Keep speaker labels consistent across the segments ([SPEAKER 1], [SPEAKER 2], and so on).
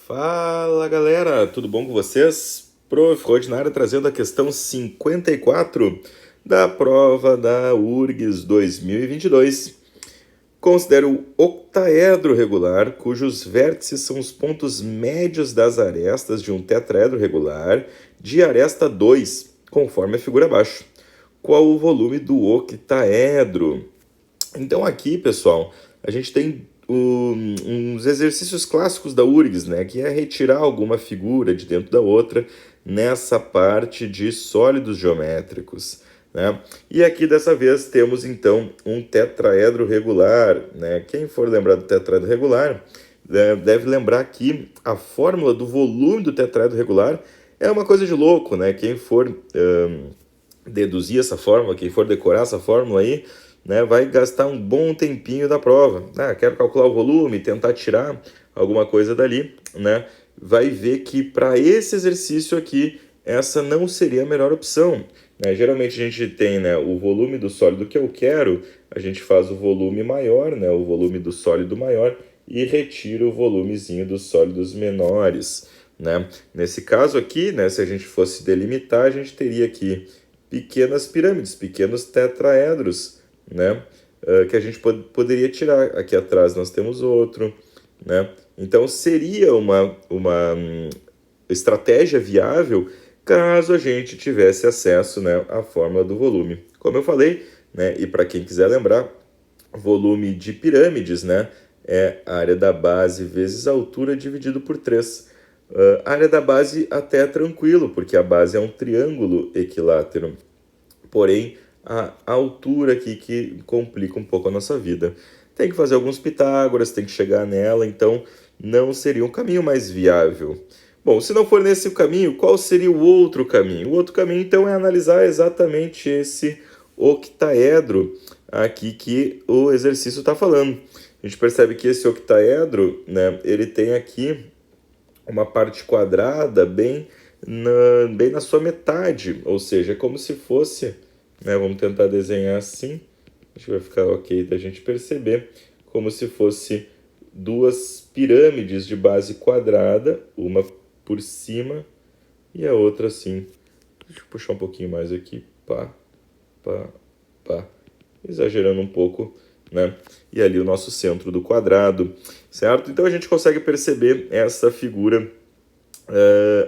[SPEAKER 1] Fala galera, tudo bom com vocês? Prof. Rod na área trazendo a questão 54 da prova da URGS 2022. Considere o octaedro regular, cujos vértices são os pontos médios das arestas de um tetraedro regular de aresta 2, conforme a figura abaixo. Qual o volume do octaedro? Então aqui, pessoal, a gente tem uns exercícios clássicos da URGS, né, que é retirar alguma figura de dentro da outra nessa parte de sólidos geométricos, né? E aqui dessa vez temos então um tetraedro regular, né? Quem for lembrar do tetraedro regular, deve lembrar que a fórmula do volume do tetraedro regular é uma coisa de louco, né? Quem for deduzir essa fórmula, quem for decorar essa fórmula aí, né, vai gastar um bom tempinho da prova. Quero calcular o volume, tentar tirar alguma coisa dali, né? Vai ver que para esse exercício aqui, essa não seria a melhor opção, né? Geralmente a gente tem, né, o volume do sólido que eu quero, a gente faz o volume maior, né, o volume do sólido maior, e retira o volumezinho dos sólidos menores, né? Nesse caso aqui, né, se a gente fosse delimitar, a gente teria aqui pequenas pirâmides, pequenos tetraedros, né? Que a gente poderia tirar. Aqui atrás nós temos outro, né? Então seria uma estratégia viável caso a gente tivesse acesso, né, à fórmula do volume. Como eu falei, né, e para quem quiser lembrar, volume de pirâmides, né, é a área da base vezes a altura dividido por 3. A área da base até é tranquilo, porque a base é um triângulo equilátero. Porém, a altura aqui que complica um pouco a nossa vida. Tem que fazer alguns Pitágoras, tem que chegar nela, então não seria um caminho mais viável. Bom, se não for nesse caminho, qual seria o outro caminho? O outro caminho, então, é analisar exatamente esse octaedro aqui que o exercício está falando. A gente percebe que esse octaedro, né, ele tem aqui uma parte quadrada bem na sua metade, ou seja, é como se fosse, né, vamos tentar desenhar assim, acho que vai ficar ok da gente perceber, como se fosse duas pirâmides de base quadrada, uma por cima e a outra assim. Deixa eu puxar um pouquinho mais aqui, pá, pá, pá, exagerando um pouco, né? E ali o nosso centro do quadrado, certo? Então a gente consegue perceber essa figura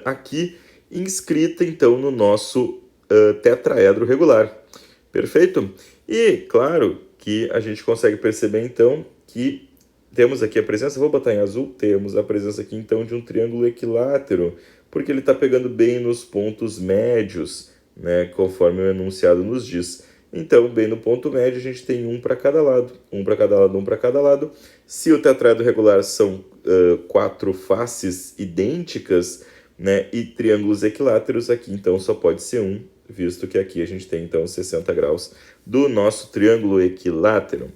[SPEAKER 1] aqui inscrita então no nosso tetraedro regular. Perfeito? E claro que a gente consegue perceber então que temos aqui a presença, vou botar em azul, temos a presença aqui então de um triângulo equilátero, porque ele está pegando bem nos pontos médios, né, conforme o enunciado nos diz. Então, bem no ponto médio, a gente tem um para cada lado, um para cada lado, um para cada lado. Se o tetraedro regular são 4 faces idênticas, né, e triângulos equiláteros, aqui então só pode ser um, visto que aqui a gente tem então 60 graus do nosso triângulo equilátero.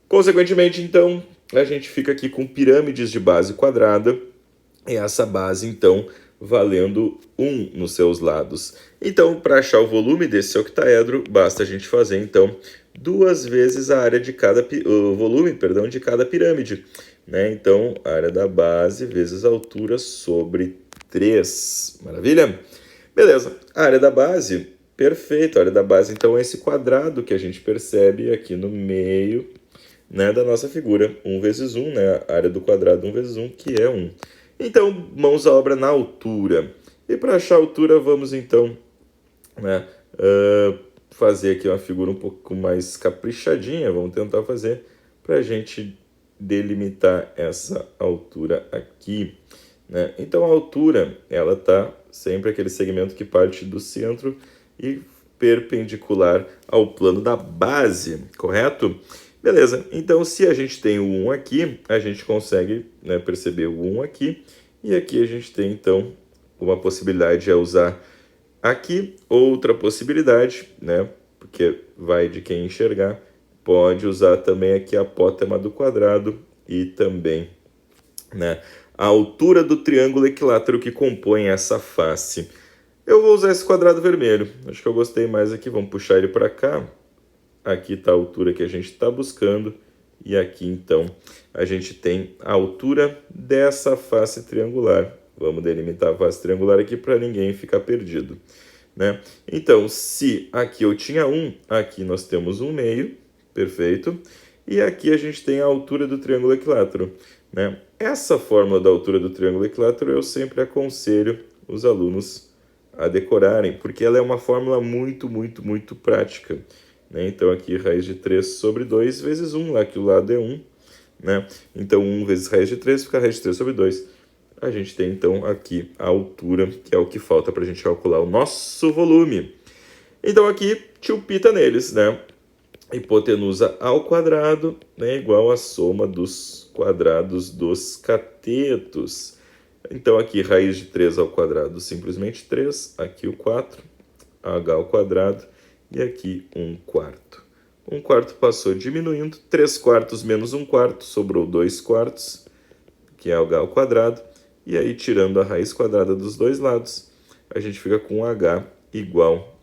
[SPEAKER 1] Consequentemente, então, a gente fica aqui com pirâmides de base quadrada, e essa base, então, valendo 1 nos seus lados. Então, para achar o volume desse octaedro, basta a gente fazer, então, 2 vezes a área de o volume, perdão, de cada pirâmide, né? Então, a área da base vezes a altura sobre 3. Maravilha? Beleza. A área da base, perfeito. A área da base, então, é esse quadrado que a gente percebe aqui no meio, né, da nossa figura. 1 vezes 1, né? A área do quadrado 1 vezes 1, que é 1. Então, mãos à obra na altura. E para achar a altura, vamos então, né, fazer aqui uma figura um pouco mais caprichadinha. Vamos tentar fazer para a gente delimitar essa altura aqui, né? Então, a altura, ela está sempre aquele segmento que parte do centro e perpendicular ao plano da base, correto? Beleza, então se a gente tem o 1 aqui, a gente consegue, né, perceber o 1 aqui, e aqui a gente tem então uma possibilidade é usar aqui, outra possibilidade, né, porque vai de quem enxergar, pode usar também aqui a apótema do quadrado e também, né, a altura do triângulo equilátero que compõe essa face. Eu vou usar esse quadrado vermelho, acho que eu gostei mais aqui, vamos puxar ele para cá. Aqui está a altura que a gente está buscando E aqui, então, a gente tem a altura dessa face triangular. Vamos delimitar a face triangular aqui para ninguém ficar perdido, né? Então, se aqui eu tinha 1, aqui nós temos 1/2, perfeito. E aqui a gente tem a altura do triângulo equilátero, né? Essa fórmula da altura do triângulo equilátero eu sempre aconselho os alunos a decorarem, porque ela é uma fórmula muito prática, né? Então aqui raiz de 3 sobre 2 vezes 1, lá que o lado é 1, né? Então 1 vezes raiz de 3 fica raiz de 3 sobre 2. A gente tem então aqui a altura, que é o que falta para a gente calcular o nosso volume. Então aqui tio Pita neles, né? Hipotenusa ao quadrado, né, igual a soma dos quadrados dos catetos. Então aqui raiz de 3 ao quadrado, simplesmente 3, aqui o 4, h ao quadrado, e aqui 1/4. 1/4 passou diminuindo, 3/4 menos 1/4, sobrou 2/4, que é h ao quadrado, e aí tirando a raiz quadrada dos dois lados, a gente fica com h igual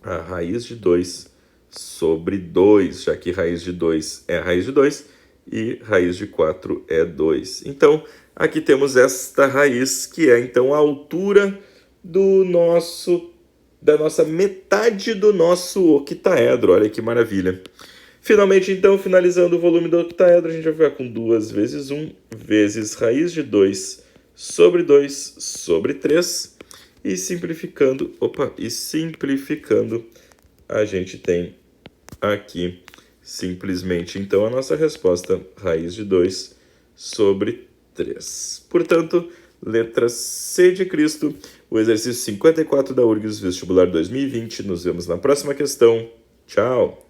[SPEAKER 1] a raiz de 2 sobre 2, já que raiz de 2 é raiz de 2 e raiz de 4 é 2. Então, aqui temos esta raiz, que é então a altura da nossa metade do nosso octaedro. Olha que maravilha. Finalmente, então, finalizando o volume do octaedro, a gente vai ficar com 2 vezes 1 vezes raiz de 2 sobre 2 sobre 3. E simplificando, a gente tem aqui simplesmente, então, a nossa resposta, raiz de 2 sobre 3. Portanto, letra C de Cristo, o exercício 54 da URGS Vestibular 2020. Nos vemos na próxima questão. Tchau!